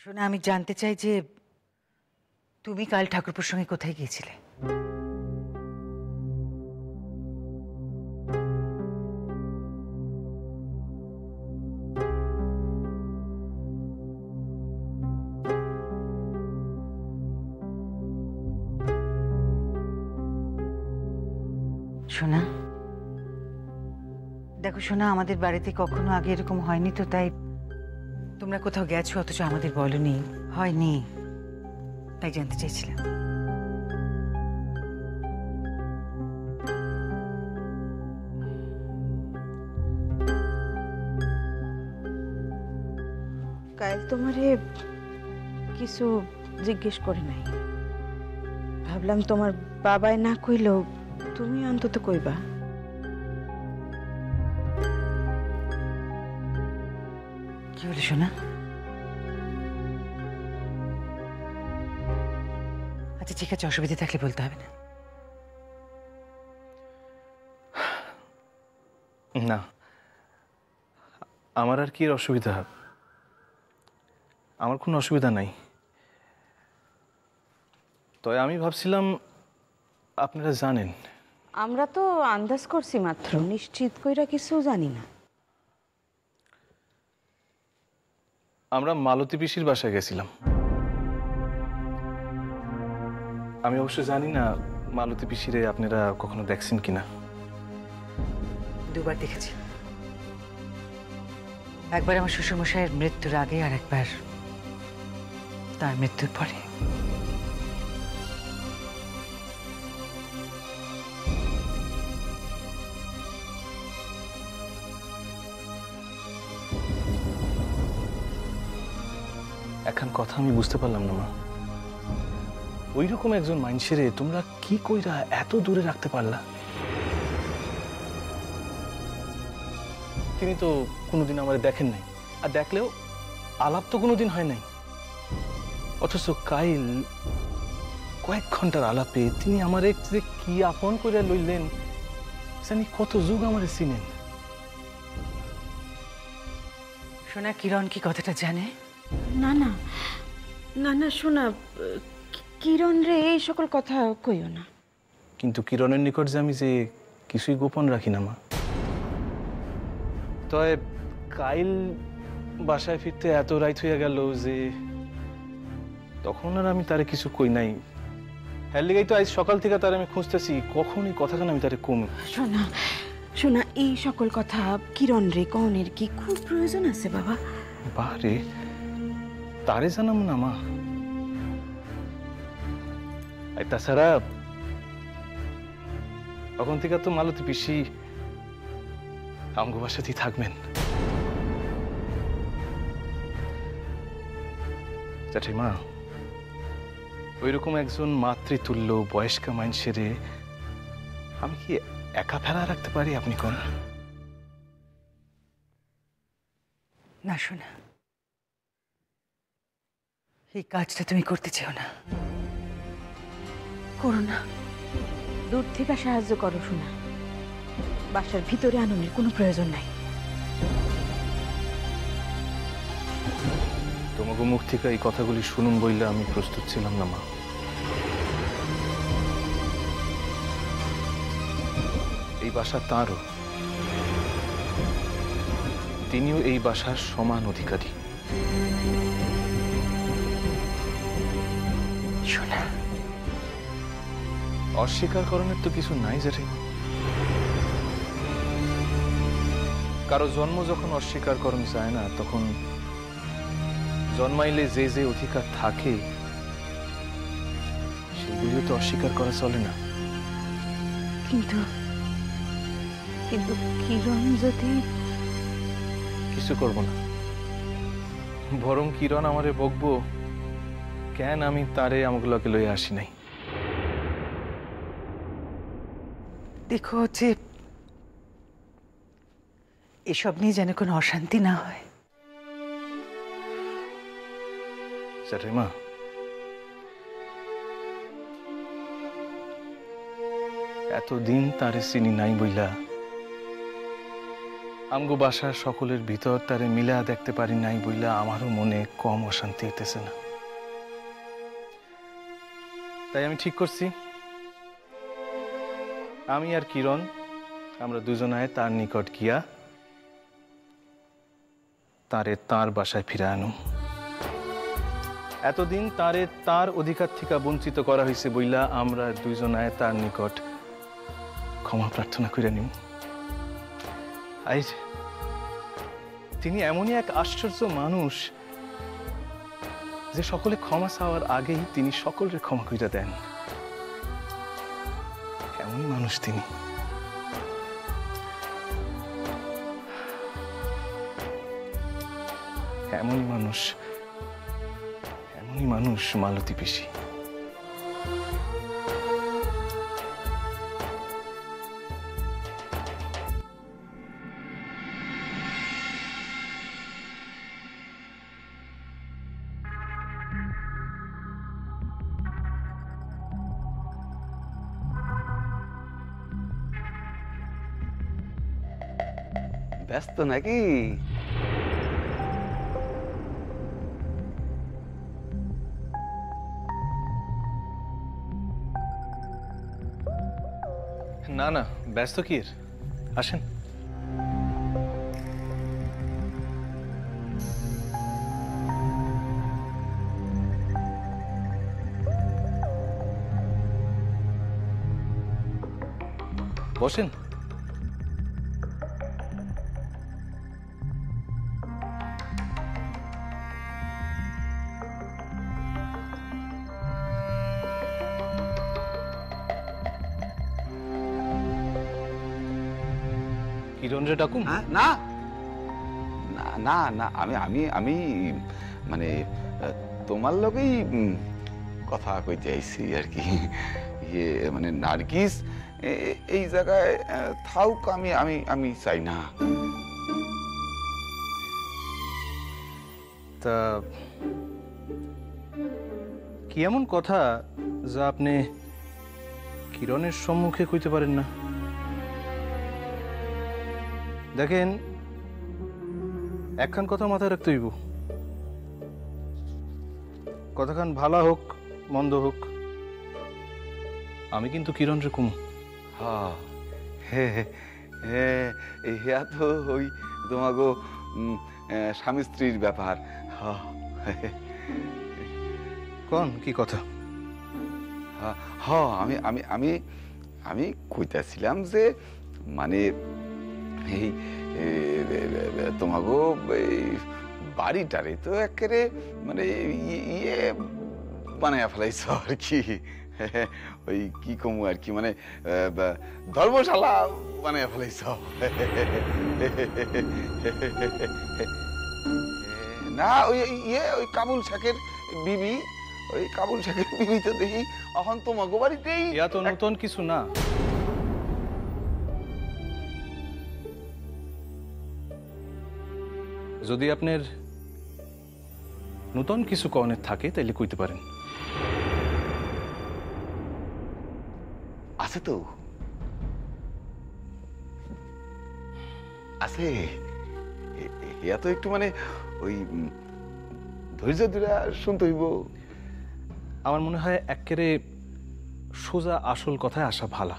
শোনা, আমি জানতে চাই যে তুমি কাল ঠাকুরপুর সঙ্গে কোথায় গিয়েছিলে? শোনা, দেখো শোনা, আমাদের বাড়িতে কখনো আগে এরকম হয়নি, তো তাই তোমরা কোথাও গেছো অথচ আমাদের বলনি। হয়নি, তাই জানতে চাইছিলাম। কাল তোমারে কিছু জিজ্ঞেস করে নাই, ভাবলাম তোমার বাবাই না কইলেও তুমি অন্তত কইবা। কি হলো শোনা? আচ্ছা ঠিক আছে, অসুবিধা থাকলে বলতে হবে না। না, আমার আর কি অসুবিধা? আমার কোনো অসুবিধা নাই। তবে আমি ভাবছিলাম আপনারা জানেন। আমরা তো আন্দাজ করছি মাত্র, নিশ্চিত কইরা কিছু জানি না। আমরা মালতী পিসির বাসায় গেছিলাম। আমি অবশ্য জানি না মালতী পিসিরে আপনারা কখনো দেখছেন কিনা। দুবার দেখেছি, একবার আমার শ্বশুরমশাইয়ের মৃত্যুর আগে আর একবার তার মৃত্যুর পরে। এখন কথা আমি বুঝতে পারলাম না মা, ওই রকম একজন মানুষেরে তোমরা কি কইরা এত দূরে রাখতে পারলা? তিনি তো কোনোদিন আমাদের দেখেন নাই, আর দেখলেও আলাপ তো কোনোদিন হয় নাই। অথচ কাইল কয়েক ঘন্টার আলাপে তিনি আমার যে কি আপন করে লইলেন, জানি কত যুগ আমারে চিনেন। শোনা, কিরণ কি কথাটা জানে? না না না না শোনা, কিরণ রে এই সকল কথা কইও না। কিন্তু কিরণের নিকট যে আমি যে কিছুই গোপন রাখি না মা। তবে কাইল বাসায় ফিরতে এত রাইত হইয়া গেল যে তখন আর আমি তারে কিছু কই নাই। হ্যাঁ লিগাই তো আজ সকাল থেকে তার আমি খুঁজতেছি কখন এই কথাখান আমি তারে কম। শোনা শোনা, এই সকল কথা কিরণ রে কনের কি খুব প্রয়োজন আছে বাবা? বারে, তারে জানাম না মা। আর তাছাড়া তখন থেকে তো মালতী পিসি আমগো বাসাতেই থাকবেন। মা, ওইরকম একজন মাতৃতুল্য বয়স্কা মানুষেরে আমি কি একা ফেলা রাখতে পারি? আপনি কোন? না শোনা, এই কাজটা তুমি করতে চেও না, করো না। দূর থেকে সাহায্য করো শোনা, বাসার ভিতরে আনন্দের কোনো প্রয়োজন নাই। তোমাকে মুখ থেকে এই কথাগুলি শুনুন বললে আমি প্রস্তুত ছিলাম না মা। এই বাসা তাঁরও, তিনিও এই বাসার সমান অধিকারী। শোনা, অস্বীকার করণের তো কিছু নাই জেঠি। কারো জন্ম যখন অস্বীকার করণ যায় না, তখন জন্মাইলে যে যে অধিকার থাকে সেগুলিও তো অস্বীকার করা চলে না। কিন্তু কিন্তু কিরণ যদি... কিছু করব না, বরং কিরণ আমারে বকবো কেন আমি তারে আমগুলোকে লইয়া আসি নাই। দেখো যে এসব নিয়ে যেন কোনো অশান্তি না হয়। মা, এতদিন তারে চিনি নাই বইলা আমগো বাসার সকলের ভিতর তারে মিলা দেখতে পারি নাই বইলা আমারও মনে কম অশান্তি হইতেছে না। তাই আমি ঠিক করছি, আমি আর কিরণ আমরা দুজনায় তার নিকট গিয়া তারে তার বাসায় ফিরে আনুম। এতদিন তারে তার অধিকার থেকে বঞ্চিত করা হয়েছে বইলা আমরা দুইজনায় তার নিকট ক্ষমা প্রার্থনা করে নিম। তিনি এমনই এক আশ্চর্য মানুষ যে সকলে ক্ষমা চাওয়ার আগেই তিনি সকলের ক্ষমা করে দেন। এমনই মানুষ তিনি। এমনই মানুষ মালতী পিসি। ব্যস্ত নাকি? না না, ব্যস্ত কি এর? আসেন। বসেন। কিরণ রে ডাকুম? না না না না, আমি আমি আমি মানে তোমার লগেই কথা কইতে আইছি আর কি। ইয়ে মানে নার্গিস এই জায়গায় থাউক, আমি আমি আমি চাই না। তা কি এমন কথা যা আপনি কিরণের সম্মুখে কইতে পারেন না? দেখেন, একখান কথা মাথায় রাখতে হইব। কথাখান ভালো হোক মন্দ হোক, আমি কিন্তু কিরণরে কুমু। ইয়া তো ওই তোমাগো স্বামী স্ত্রীর ব্যাপার। কোন কি কথা? আমি আমি আমি আমি কইতাছিলাম যে মানে এই তোমাগো বাড়িটারে তো একেবারে মানে ইয়ে বানায় ফেলাইছ আর কি। ওই কি কমু আর কি, মানে ধর্মশালা বানায় ফেলাইছ না? ওই ইয়ে ওই কাবুল শেখের বিবি, ওই কাবুল শেখের বিবি তো দেখি এখন তোমাগো বাড়িতেই। ইয়া তো নতুন কিছু না। যদি আপনার নতুন কিছু কনের থাকে তাইলে কইতে পারেন। আছে তো, আছে। ইয়া তো একটু মানে ওই ধৈর্য ধরে শুনতে হইব। আমার মনে হয় একেবারে সোজা আসল কথায় আসা ভালা।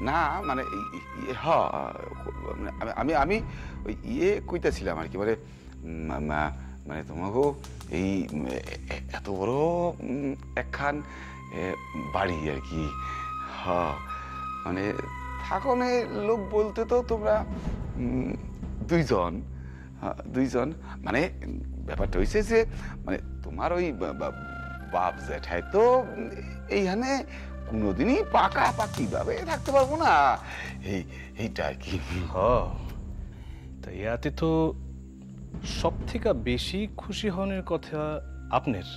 না মানে আমি আমি ওই ইয়ে কইতাছিলাম আর কি, মানে মানে তোমাকে এই এত বড় একখান বাড়ি আর কি। মানে থাকনে লোক বলতে তো তোমরা দুইজন দুইজন, মানে ব্যাপারটা হয়েছে যে মানে তোমার ওই বাপ জ্যাঠাই তো এইখানে কোনোদিনই পাকাপাকি ভাবে থাকতে পারবো না, এইটা আর কি। তা ইয়াতে তো সব থেকে বেশি খুশি হনের কথা আপনার।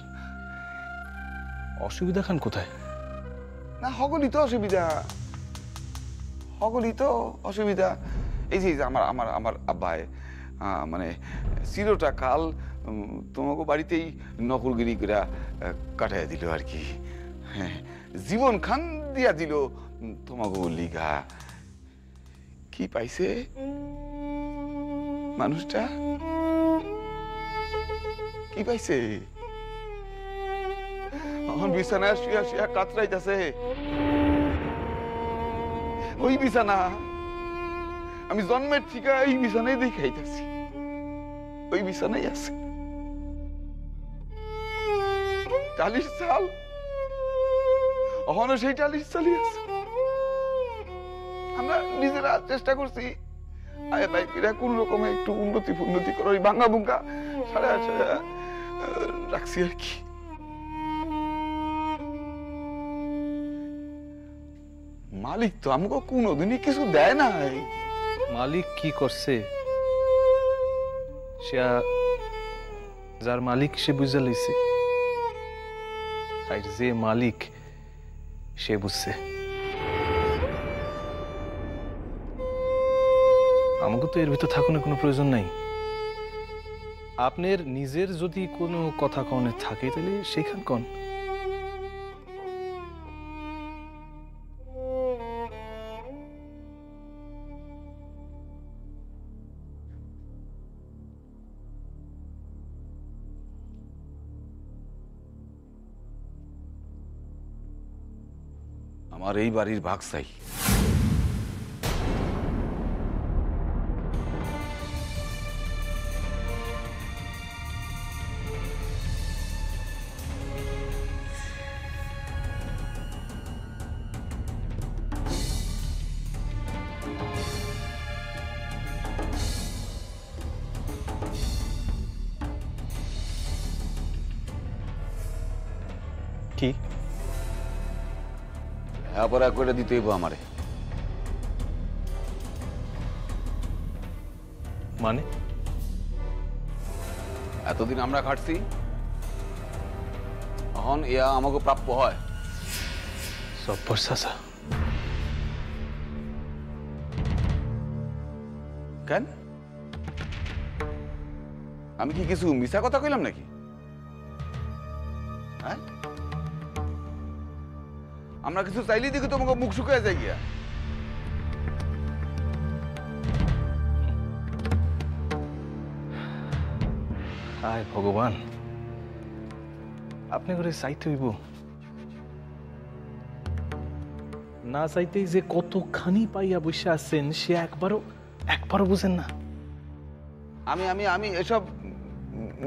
অসুবিধা খান কোথায়? না হগলি তো অসুবিধা, হগলি তো অসুবিধা। এই যে আমার আমার আমার আব্বাই মানে চিরটা কাল তোমাকে বাড়িতেই নকলগিরি করে কাটাইয়া দিল আর কি। হ্যাঁ, জীবন খান দিয়া দিল তোমাকে লিগা। কি পাইছে মানুষটা? কি পাইছে? আমার বিছানায় শুয়া শুয়া কাতরাইতেছে। ওই বিছানা আমি জন্মের থেকে এই বিছানায় দেখাইতেছি, ওই বিছানায় আছে। টালির চাল এখনো সেই টালির চালই আছে। আমরা নিজেরা চেষ্টা করছি আয় লাইফেরা কোন রকমে একটু উন্নতি করে ওই ভাঙ্গা ভুঙ্গা সাড়ে রাখছি আর কি। মালিক তো আমাকে কোনোদিনই কিছু দেয় নাই। মালিক কি করছে সে যার মালিক সে বুঝে লইছে, আর যে মালিক সে বুঝছে। আমাকে তো এর ভিতর থাকানোর কোনো প্রয়োজন নাই। আপনার নিজের যদি কোনো কথা কনে থাকে তাহলে সেখান কন। আমার এই বাড়ির ভাগ চাই। কি লেখাপড়া করে দিতে হইব আমারে। মানে এতদিন আমরা খাটছি, এখন ইয়া আমাকে প্রাপ্য হয়। সব্বর চাচা, কেন আমি কি কিছু মিছা কথা কইলাম নাকি? হ্যাঁ, আমরা কিছু চাইলেই দেখি তোমাকে মুখ শুকিয়ে যায় গিয়া। হায় ভগবান, আপনি করে চাইতে হইব না চাইতেই যে কতখানি পাইয়া বসে আছেন সে একবারও বুঝেন না। আমি আমি আমি এসব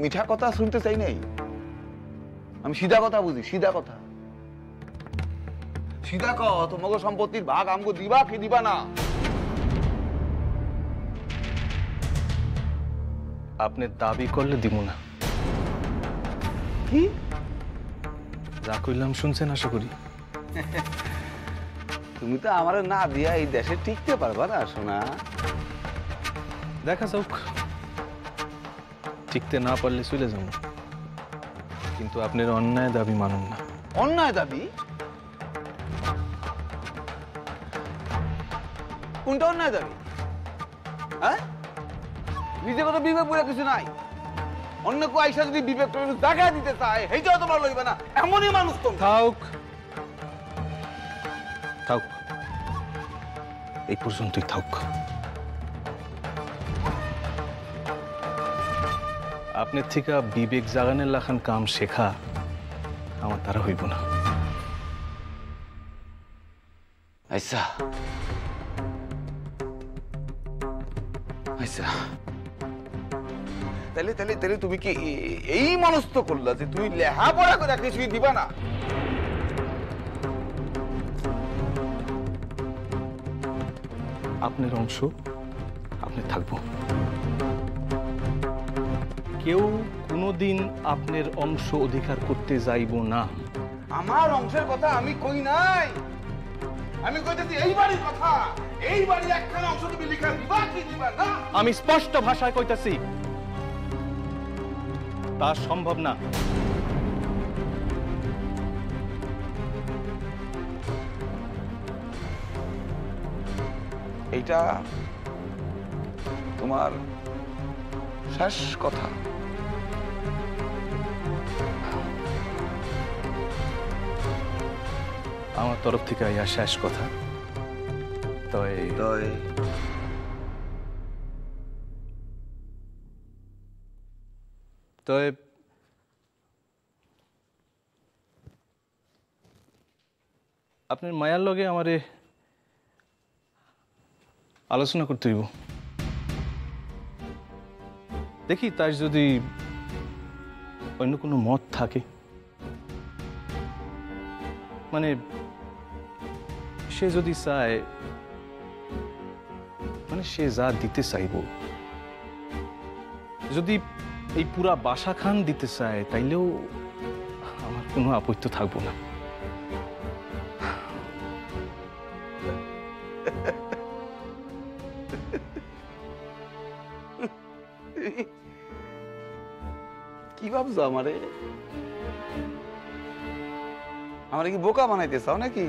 মিঠা কথা শুনতে চাই নাই। আমি সিধা কথা বুঝি, সিধা কথা। সিধা কহ, তোমাকে সম্পত্তির ভাগ আমগো দিবা কি দিবা না? আপনি দাবি করলে দিব না। কি যা কইলাম শুনছেন আশা করি। তুমি তো আমার না দিয়া এই দেশে টিকতে পারবা না সোনা। দেখা যাক, টিকতে না পারলে চলে যাব, কিন্তু আপনার অন্যায় দাবি মানুন না। অন্যায় দাবি? কোনটা অন্যায় দাবি? হ্যাঁ, নিজে কত বিবেক বলে কিছু নাই। অন্য কেউ আইসা যদি বিবেক জায়গা দিতে চায় সেইটাও তোমার লইবে না, এমনই মানুষ তো। থাক থাক, এই পর্যন্তই থাক। আপনার থেকে বিবেক জাগানের লাখান কাম শেখা আমার তারা হইব না। আচ্ছা আচ্ছা, তাহলে তাহলে তাহলে তুমি কি এই মনস্থ করলা যে তুমি লেখাপড়া করে কিছুই দিবা না? আপনার অংশ আপনি থাকবো, কেউ কোনোদিন আপনার অংশ অধিকার করতে যাইব না। আমার অংশের কথা আমি কই নাই, আমি কইতেছি এই বাড়ির কথা। এই বাড়ির একখানা অংশ তুমি লিখা দিবা কি দিবা না? আমি স্পষ্ট ভাষায় কইতাছি তা সম্ভব না। এইটা তোমার শেষ কথা? আমার তরফ থেকে আইয়া শেষ কথা। তয় তো আপনার মায়ার লগে আমারে আলোচনা করতে হইব। দেখি তার যদি অন্য কোনো মত থাকে, মানে সে যদি চায়, মানে সে যা দিতে চাইব, যদি এই পুরা বাসা খান দিতে চায়, তাইলেও আমার কোনো আপত্তি থাকবো না। কি ভাবছো আমারে? আমারে কি বোকা বানাইতে চাও নাকি?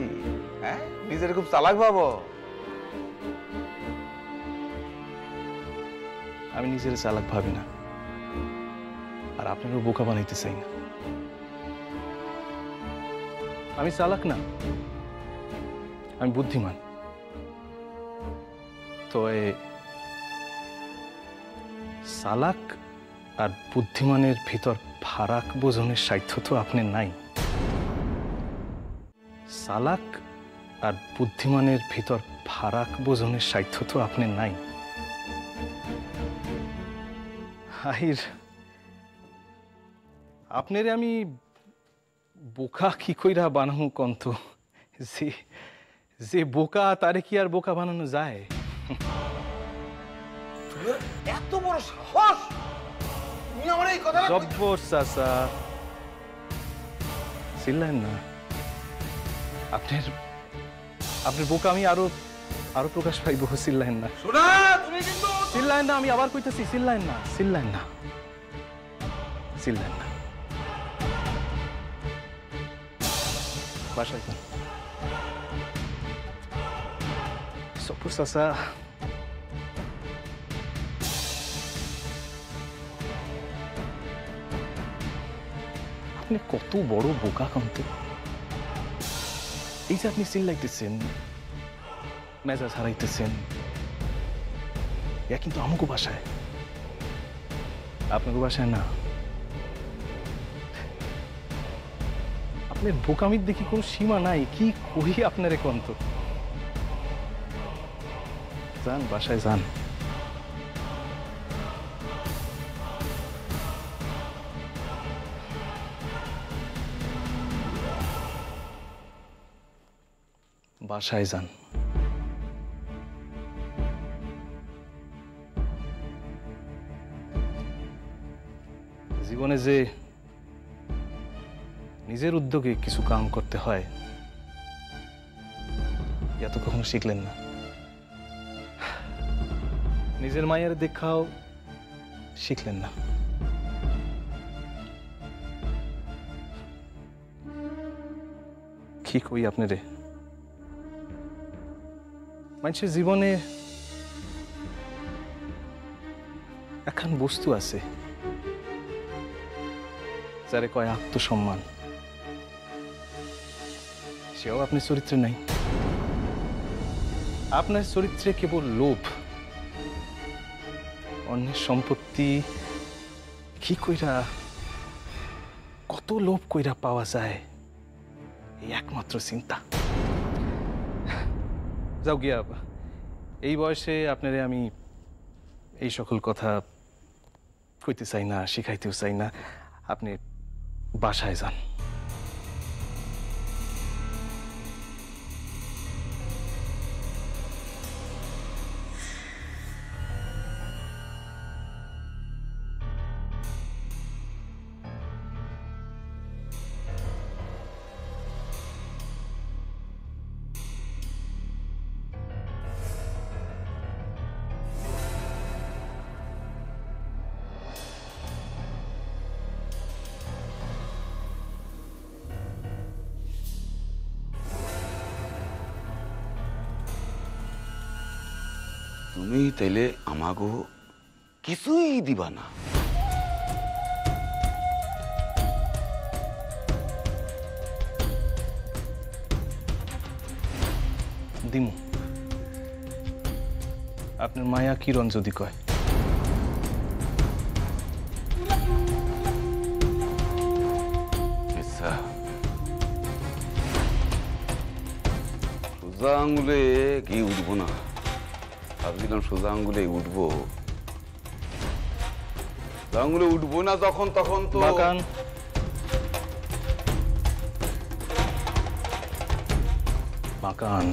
হ্যাঁ, নিজের খুব চালাক ভাবো। আমি নিজের চালাক ভাবি না, আর আপনারও বোকা বানাইতে চাই না। আমি চালাক না, আমি বুদ্ধিমান। তো চালাক আর বুদ্ধিমানের ভিতর ফারাক বোঝনের সাধ্য তো আপনার নাই। চালাক আর বুদ্ধিমানের ভিতর ফারাক বোঝনের সাধ্য তো আপনার নাই। আহির, আপনারে আমি বোকা কি কইরা বানাবো কন্ত? যে বোকা তারে কি আর বোকা বানানো যায়? এত বড় সাহস! তুমি আমার এই কথা জব্বর চাচা, চিল্লেন না। আপনার বোকা আমি আরো প্রকাশ পাইব। চিল্লেন না, শোনা, তুমি কিন্তু চিল্লেন না। আমি আবার কইতেছি, চিল্লেন না, চিল্লেন না, চিল্লেন না। বাসায় যান। জব্বর চাচা, আপনি কত বড় বোকা কন্ত! এই যে আপনি চিল্লাইতেছেন, মেজাজ হারাইতেছেন, ইয়া কিন্তু আমাকে বাসায়, আপনাকে বাসায় না। আপনার বোকামির দেখি কোনো সীমা নাই। কি করি আপনারে কন্ত? যান, বাসায় যান। বাসায় যান। জীবনে যে নিজের উদ্যোগে কিছু কাম করতে হয়, ইয়া তো কখনো শিখলেন না। নিজের মায়ের দেখাও শিখলেন না। কি কই আপনারে? মানুষের জীবনে এখন বস্তু আছে যারে কয় আত্মসম্মান, সেও আপনার চরিত্রে নাই। আপনার চরিত্রে কেবল লোভ, অন্যের সম্পত্তি কি কইরা, কত লোভ কইরা পাওয়া যায়, এই একমাত্র চিন্তা। যাও গিয়া, এই বয়সে আপনারে আমি এই সকল কথা কইতে চাই না, শিখাইতেও চাই না। আপনি বাসায় যান। তুমি তাইলে আমাগো কিছুই দিবা না? দিমু। আপনার মায়া কিরণ যদি কয়। সোজা আঙ্গুলে গিয়ে উঠবো না, ভাবছিলাম সোজা আঙ্গুলে উঠবো, আঙ্গুলে উঠবো না যখন তখন তো বাঁকান। বাঁকান,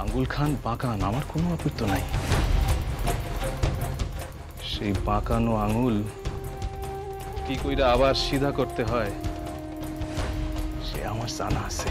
আঙ্গুল খান বাঁকান, আমার কোনো আপত্তি নাই। সেই বাঁকানো আঙুল কি কইরা আবার সিধা করতে হয় সে আমার জানা আছে।